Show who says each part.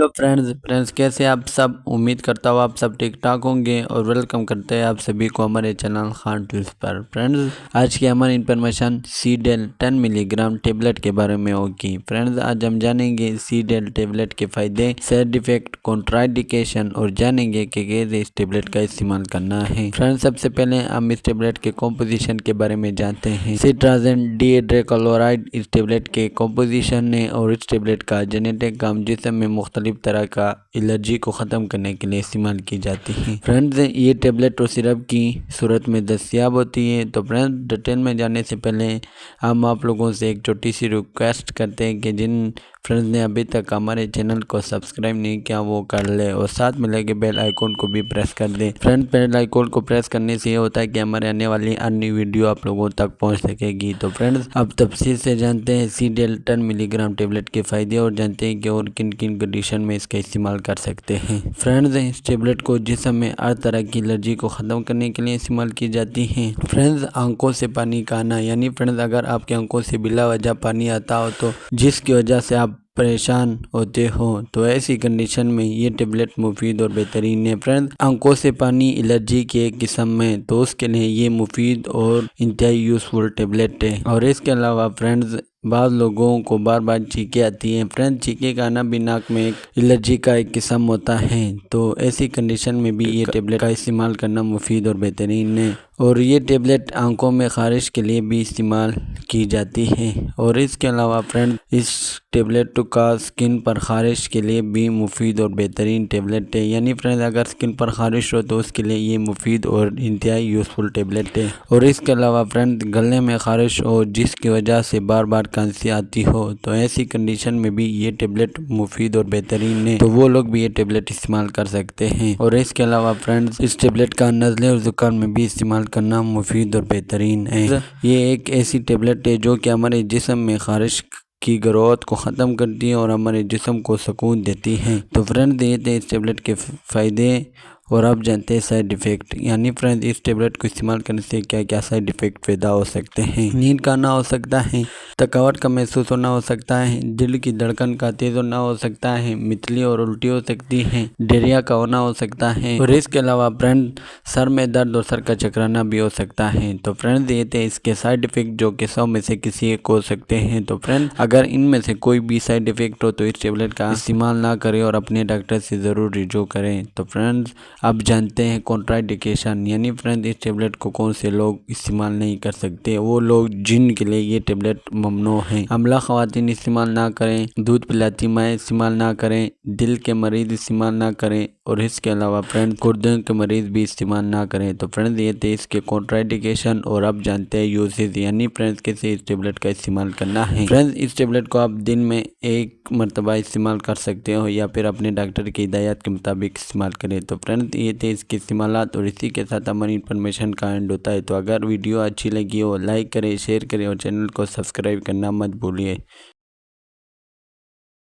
Speaker 1: Hello friends कैसे आप सब। उम्मीद करता हूँ आप सब ठीक ठाक होंगे और वेलकम करते हैं आप सभी को हमारे चैनल खान टिप्स पर। फ्रेंड्स आज की हमारी इन्फॉर्मेशन सीडेल 10 मिलीग्राम टेबलेट के बारे में होगी। फ्रेंड्स आज हम जानेंगे सीडेल टेबलेट के फायदे, साइड इफेक्ट, कॉन्ट्राइंडिकेशन और जानेंगे कि कैसे इस टेबलेट का इस्तेमाल करना है। फ्रेंड्स सबसे पहले हम इस टेबलेट के कॉम्पोजिशन के बारे में जानते हैं। सिट्राजिन डिहाइड्रोक्लोराइड इस टेबलेट के कॉम्पोजिशन है और इस टेबलेट का जेनेटिक काम जिसम में मुख्तलिफ तरह का एलर्जी को ख़त्म करने के लिए इस्तेमाल की जाती है। फ्रेंड्स ये टेबलेट और सिरप की सूरत में दस्तियाब होती है। तो फ्रेंड्स डिटेल में जाने से पहले हम आप लोगों से एक छोटी सी रिक्वेस्ट करते हैं कि जिन फ्रेंड्स ने अभी तक हमारे चैनल को सब्सक्राइब नहीं किया वो कर ले और साथ में लगे बेल आइकॉन को भी प्रेस कर दे। फ्रेंड बेल आइकॉन को प्रेस करने से ये होता है कि हमारे आने वाली अन्य वीडियो आप लोगों तक पहुंच सकेगी। तो फ्रेंड्स अब तफसील से जानते हैं सीडेल 10 मिलीग्राम टेबलेट के फायदे और जानते हैं कि और किन किन कंडीशन में इसका इस्तेमाल कर सकते हैं। फ्रेंड्स इस टेबलेट को जिस्म में हर तरह की एलर्जी को ख़त्म करने के लिए इस्तेमाल की जाती है। फ्रेंड्स आंखों से पानी का आना, यानी फ्रेंड्स अगर आपकी आंखों से बिला वजह पानी आता हो तो जिसकी वजह से आप परेशान होते हो तो ऐसी कंडीशन में ये टेबलेट मुफीद और बेहतरीन है। फ्रेंड्स आंखों से पानी एलर्जी की एक किस्म में तो उसके लिए ये मुफीद और इंतहाई यूज़फुल टेबलेट है। और इसके अलावा फ्रेंड्स बाद लोगों को बार बार छींकें आती हैं। फ्रेंड्स छींकें का आना भी नाक में एक एलर्जी का एक किस्म होता है। तो ऐसी कंडीशन में भी ये टेबलेट का इस्तेमाल करना मुफीद और बेहतरीन है। और ये टेबलेट आंखों में खारिश के लिए भी इस्तेमाल की जाती है। और इसके अलावा फ्रेंड्स इस टेबलेट का स्किन पर खारिश के लिए भी मुफीद और बेहतरीन टेबलेट है। यानी फ्रेंड्स अगर स्किन पर खारिश हो तो उसके लिए ये मुफीद और इंतहाई यूज़फुल टेबलेट है। और इसके अलावा फ्रेंड्स गले में खारिश हो जिसकी वजह से बार बार खांसी आती हो तो ऐसी कंडीशन में भी ये टेबलेट मुफीद और बेहतरीन है। तो वो लोग भी ये टेबलेट इस्तेमाल कर सकते हैं। और इसके अलावा फ्रेंड्स इस टेबलेट का नज़ले और ज़ुकाम में भी इस्तेमाल करना मुफीद और बेहतरीन है। ये एक ऐसी टेबलेट है जो कि हमारे जिस्म में खारिश की ग्रोथ को ख़त्म करती है और हमारे जिस्म को सुकून देती है। तो फ्रेंड्स ये थे इस टेबलेट के फ़ायदे। और आप जानते हैं साइड इफ़ेक्ट, यानी फ्रेंड्स इस टेबलेट को इस्तेमाल करने से क्या क्या साइड इफ़ेक्ट पैदा हो सकते हैं। नींद का ना हो सकता है, थकावट का महसूस होना हो सकता है, दिल की धड़कन का तेज़ होना हो सकता है, मितली और उल्टी हो सकती है, डायरिया का होना हो सकता है। और इसके अलावा फ्रेंड सर में दर्द और सर का चकराना भी हो सकता है। तो फ्रेंड्स ये थे इसके साइड इफ़ेक्ट जो कि 100 में से किसी एक हो सकते हैं। तो फ्रेंड्स अगर इनमें से कोई भी साइड इफ़ेक्ट हो तो इस टेबलेट का इस्तेमाल ना करें और अपने डॉक्टर से ज़रूर रिव्यू करें। तो फ्रेंड्स अब जानते हैं कॉन्ट्राइंडिकेशन, यानी फ्रेंड्स इस टेबलेट को कौन से लोग इस्तेमाल नहीं कर सकते। वो लोग जिनके लिए ये टेबलेट ममनू है। हमला ख़वातीन इस्तेमाल ना करें, दूध पिलाती माएँ इस्तेमाल ना करें, दिल के मरीज़ इस्तेमाल ना करें और इसके अलावा फ्रेंड्स गुर्दों के मरीज़ भी इस्तेमाल ना करें। तो फ्रेंड्स ये थे इसके कॉन्ट्राइंडिकेशन। और अब जानते हैं यूजेज, यानी फ्रेंड्स कैसे इस टेबलेट का इस्तेमाल करना है। फ्रेंड्स इस टेबलेट को आप दिन में एक मरतबा इस्तेमाल कर सकते हो या फिर अपने डॉक्टर की हिदायत के मुताबिक इस्तेमाल करें। तो फ्रेंड्स ये थे इसके इस्तेमालात और इसी के साथ हमारी इन्फॉर्मेशन का एंड होता है। तो अगर वीडियो अच्छी लगी हो लाइक करें, शेयर करें और चैनल को सब्सक्राइब करना मत भूलिए।